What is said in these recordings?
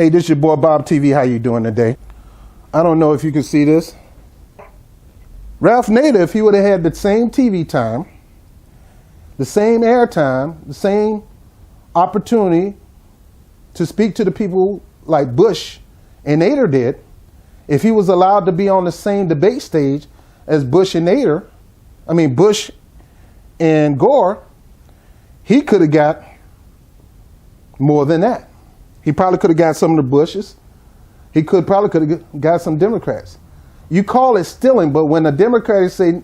Hey, this is your boy Bob TV. How you doing today? I don't know if you can see this. Ralph Nader, if he would have had the same TV time, the same airtime, the same opportunity to speak to the people like Bush and Nader did, if he was allowed to be on the same debate stage as Bush and Bush and Gore, he could have got more than that. He probably could have got some of the Bushes. He probably could have got some Democrats. You call it stealing, but when the Democrats say,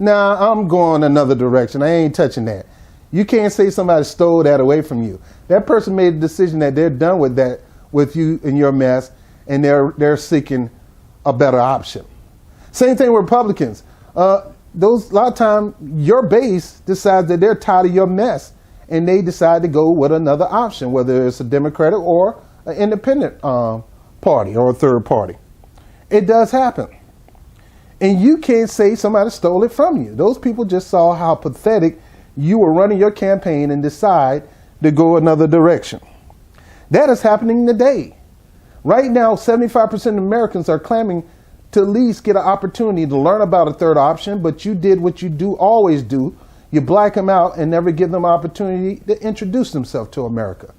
nah, I'm going another direction, I ain't touching that. You can't say somebody stole that away from you. That person made a decision that they're done with that, with you and your mess, and they're seeking a better option. Same thing with Republicans. A lot of times your base decides that they're tired of your mess, and they decide to go with another option, whether it's a Democratic or an independent party or a third party. It does happen. And you can't say somebody stole it from you. Those people just saw how pathetic you were running your campaign and decide to go another direction. That is happening today. Right now, 75% of Americans are claiming to at least get an opportunity to learn about a third option, but you did what you always do. You black them out and never give them an opportunity to introduce themselves to America.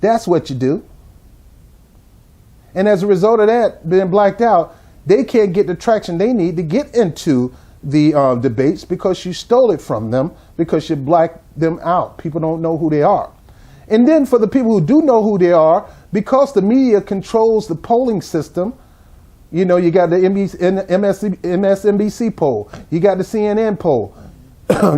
That's what you do. And as a result of that being blacked out, they can't get the traction they need to get into the debates because you stole it from them, because you blacked them out. People don't know who they are. And then for the people who do know who they are, because the media controls the polling system, you know, you got the MSNBC poll, you got the CNN poll,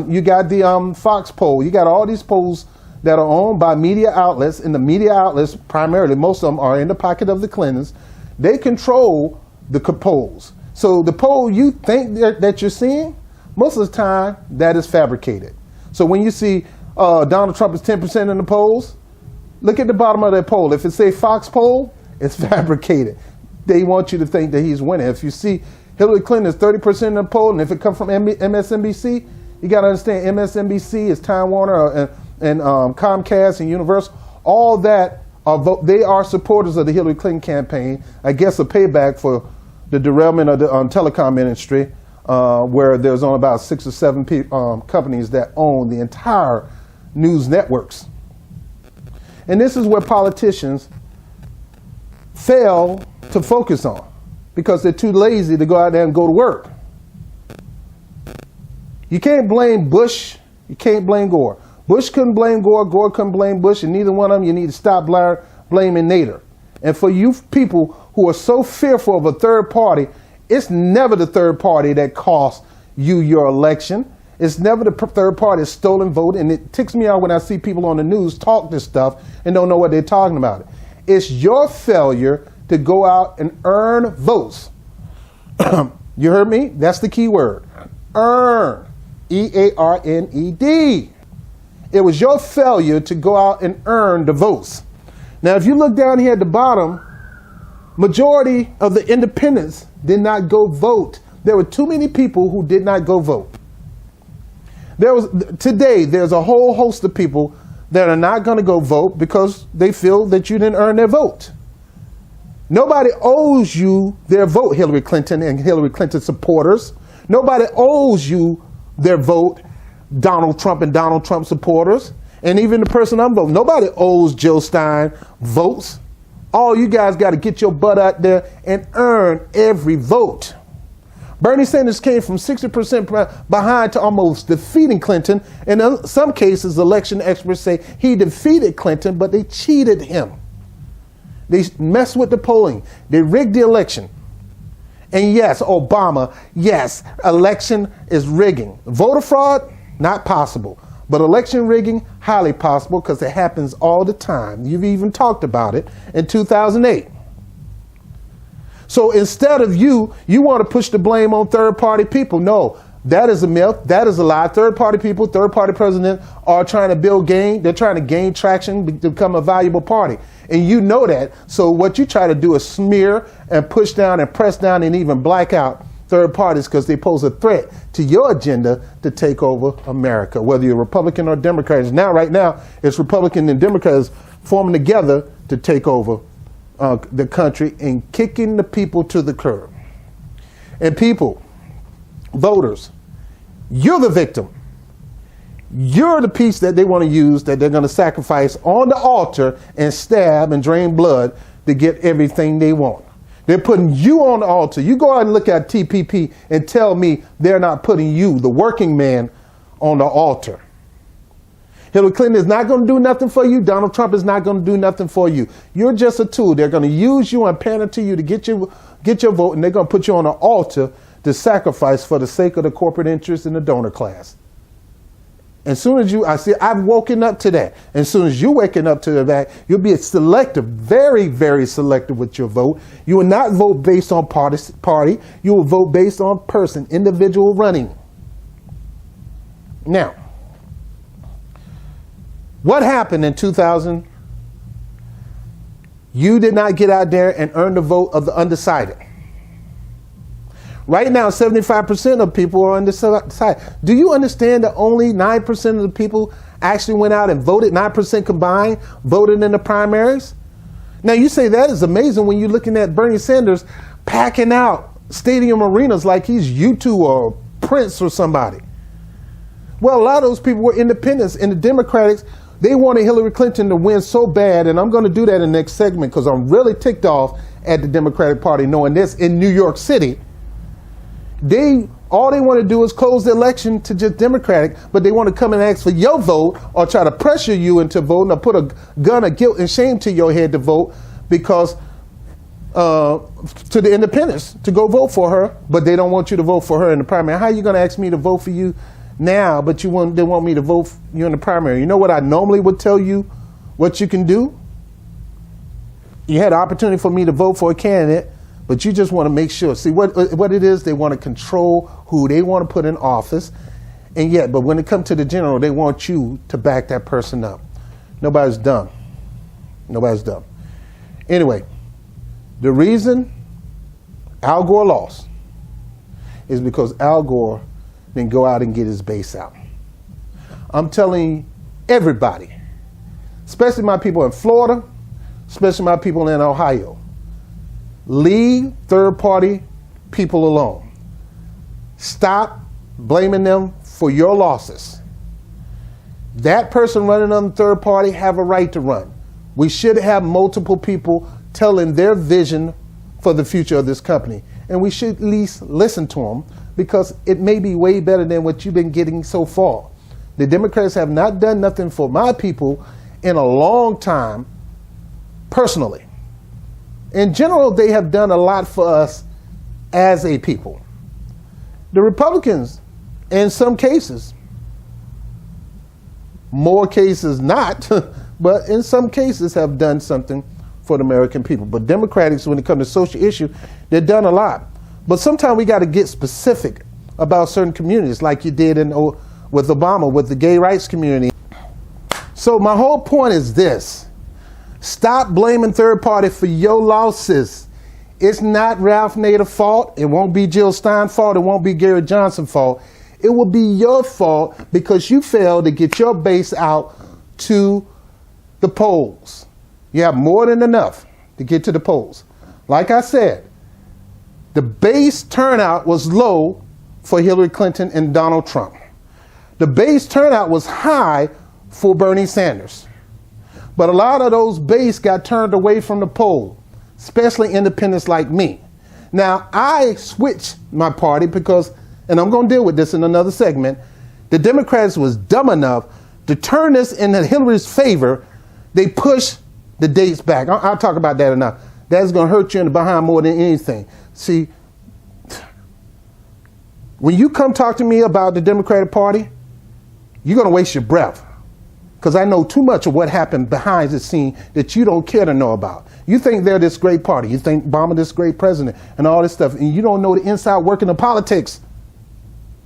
you got the Fox poll, you got all these polls that are owned by media outlets, and the media outlets, primarily, most of them are in the pocket of the Clintons. They control the polls. So the poll you think that you're seeing, most of the time, that is fabricated. So when you see Donald Trump is 10% in the polls, look at the bottom of that poll. If it say Fox poll, it's fabricated. They want you to think that he's winning. If you see Hillary Clinton is 30% in the poll, and if it comes from MSNBC, you got to understand MSNBC is Time Warner and Comcast and Universal. All that they are supporters of the Hillary Clinton campaign. I guess a payback for the derailment of the telecom industry, where there's only about 6 or 7 companies that own the entire news networks. And this is where politicians fail to focus on, because they're too lazy to go out there and go to work. You can't blame Bush. You can't blame Gore. Bush couldn't blame Gore. Gore couldn't blame Bush. And neither one of them, you need to stop blaming Nader. And for you people who are so fearful of a third party, it's never the third party that cost you your election. It's never the third party's stolen vote. And it ticks me out when I see people on the news talk this stuff and don't know what they're talking about. It's your failure to go out and earn votes. You heard me? That's the key word. Earn. E-A-R-N-E-D. It was your failure to go out and earn the votes. Now, if you look down here at the bottom, majority of the independents did not go vote. There were too many people who did not go vote. Today, there's a whole host of people that are not going to go vote because they feel that you didn't earn their vote. Nobody owes you their vote, Hillary Clinton and Hillary Clinton supporters. Nobody owes you their vote, Donald Trump and Donald Trump supporters. And even the person I'm voting, nobody owes Jill Stein votes. All you guys got to get your butt out there and earn every vote. Bernie Sanders came from 60% behind to almost defeating Clinton. And in some cases, election experts say he defeated Clinton, but they cheated him. They messed with the polling. They rigged the election. And yes, Obama, yes, election is rigging. Voter fraud, not possible. But election rigging, highly possible, because it happens all the time. You've even talked about it in 2008. So instead of you want to push the blame on third-party people. No, that is a myth. That is a lie. Third-party people, third-party presidents are trying to they're trying to gain traction, become a valuable party. And you know that. So what you try to do is smear and push down and press down and even black out third parties because they pose a threat to your agenda to take over America, whether you're Republican or Democrat. Right now, it's Republican and Democrats forming together to take over the country and kicking the people to the curb. And people, voters, you're the victim. You're the piece that they want to use, that they're going to sacrifice on the altar and stab and drain blood to get everything they want. They're putting you on the altar. You go out and look at TPP and tell me they're not putting you, the working man, on the altar. Hillary Clinton is not going to do nothing for you. Donald Trump is not going to do nothing for you. You're just a tool. They're going to use you and pander to you to get your vote, and they're going to put you on an altar to sacrifice for the sake of the corporate interests and the donor class. As soon as I've woken up to that. As soon as you're waking up to that, you'll be selective, very, very selective with your vote. You will not vote based on party. You will vote based on person, individual running. Now, what happened in 2000? You did not get out there and earn the vote of the undecided. Right now, 75% of people are undecided. Do you understand that only 9% of the people actually went out and voted, 9% combined, voted in the primaries? Now, you say that is amazing when you're looking at Bernie Sanders packing out stadium arenas like he's U2 or Prince or somebody. Well, a lot of those people were independents, and the Democrats, they wanted Hillary Clinton to win so bad, and I'm going to do that in the next segment because I'm really ticked off at the Democratic Party knowing this in New York City. All they want to do is close the election to just Democratic, but they want to come and ask for your vote or try to pressure you into voting or put a gun of guilt and shame to your head to vote because to the independents to go vote for her, but they don't want you to vote for her in the primary. How are you going to ask me to vote for you now, but they want me to vote for you in the primary? You know what I normally would tell you what you can do? You had an opportunity for me to vote for a candidate, but you just want to make sure. See, what it is, they want to control who they want to put in office. But when it comes to the general, they want you to back that person up. Nobody's dumb. Nobody's dumb. Anyway, the reason Al Gore lost is because Al Gore didn't go out and get his base out. I'm telling everybody, especially my people in Florida, especially my people in Ohio, leave third-party people alone. Stop blaming them for your losses. That person running on the third party have a right to run. We should have multiple people telling their vision for the future of this company. And we should at least listen to them because it may be way better than what you've been getting so far. The Democrats have not done nothing for my people in a long time, personally. In general, they have done a lot for us as a people. The Republicans, in some cases, more cases not, but in some cases have done something for the American people. But Democrats, when it comes to social issues, they've done a lot. But sometimes we got to get specific about certain communities, like you did with Obama, with the gay rights community. So my whole point is this. Stop blaming third party for your losses. It's not Ralph Nader's fault. It won't be Jill Stein's fault. It won't be Gary Johnson's fault. It will be your fault because you failed to get your base out to the polls. You have more than enough to get to the polls. Like I said, the base turnout was low for Hillary Clinton and Donald Trump. The base turnout was high for Bernie Sanders. But a lot of those base got turned away from the poll, especially independents like me. Now, I switched my party because, and I'm going to deal with this in another segment, the Democrats was dumb enough to turn this in Hillary's favor. They pushed the dates back. I'll talk about that enough. That's going to hurt you in the behind more than anything. See, when you come talk to me about the Democratic Party, you're going to waste your breath. Because I know too much of what happened behind the scene that you don't care to know about. You think they're this great party. You think Obama this great president and all this stuff. And you don't know the inside working of politics.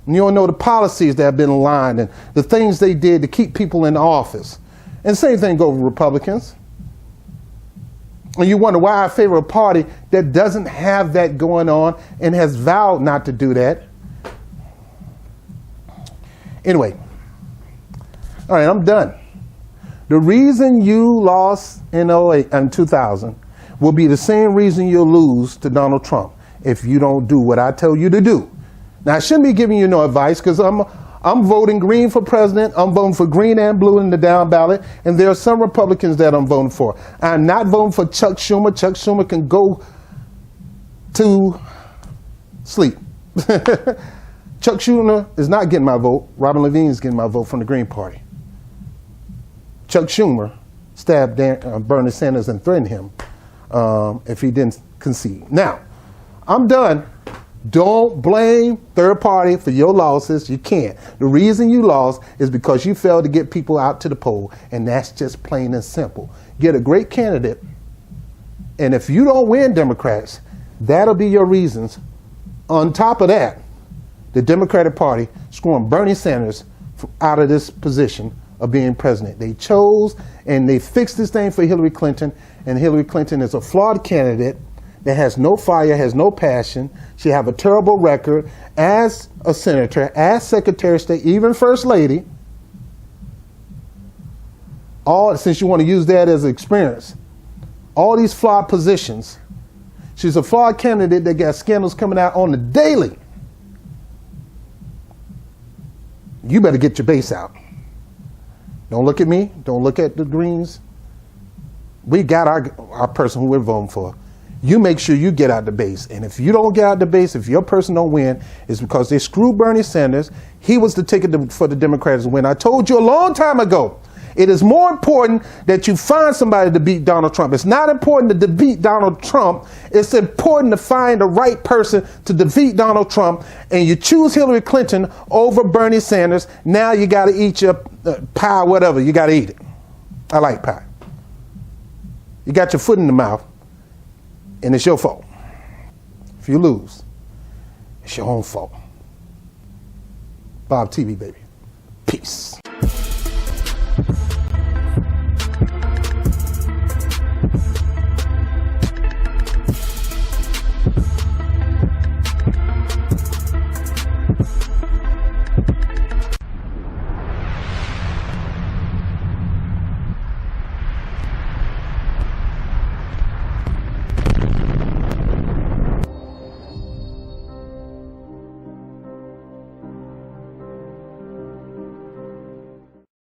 And you don't know the policies that have been aligned and the things they did to keep people in office. And same thing goes with Republicans. And you wonder why I favor a party that doesn't have that going on and has vowed not to do that. Anyway. All right, I'm done. The reason you lost in 2000 will be the same reason you'll lose to Donald Trump if you don't do what I tell you to do. Now, I shouldn't be giving you no advice because I'm voting green for president. I'm voting for green and blue in the down ballot. And there are some Republicans that I'm voting for. I'm not voting for Chuck Schumer. Chuck Schumer can go to sleep. Chuck Schumer is not getting my vote. Robin Levine is getting my vote from the Green Party. Chuck Schumer stabbed Bernie Sanders and threatened him if he didn't concede. Now, I'm done. Don't blame third party for your losses. You can't. The reason you lost is because you failed to get people out to the poll, and that's just plain and simple. Get a great candidate, and if you don't win, Democrats, that'll be your reasons. On top of that, the Democratic Party screwing Bernie Sanders out of this position of being president. They chose and they fixed this thing for Hillary Clinton, and Hillary Clinton is a flawed candidate that has no fire, has no passion. She have a terrible record as a senator, as Secretary of State, even First Lady. Since you want to use that as experience, all these flawed positions. She's a flawed candidate that got scandals coming out on the daily. You better get your base out. Don't look at me. Don't look at the Greens. We got our person who we're voting for. You make sure you get out the base. And if you don't get out the base, if your person don't win, it's because they screwed Bernie Sanders. He was the ticket for the Democrats to win. I told you a long time ago, it is more important that you find somebody to beat Donald Trump. It's not important to defeat Donald Trump. It's important to find the right person to defeat Donald Trump. And you choose Hillary Clinton over Bernie Sanders. Now you got to eat your pie, whatever. You got to eat it. I like pie. You got your foot in the mouth. And it's your fault. If you lose, it's your own fault. Bob TV, baby. Peace.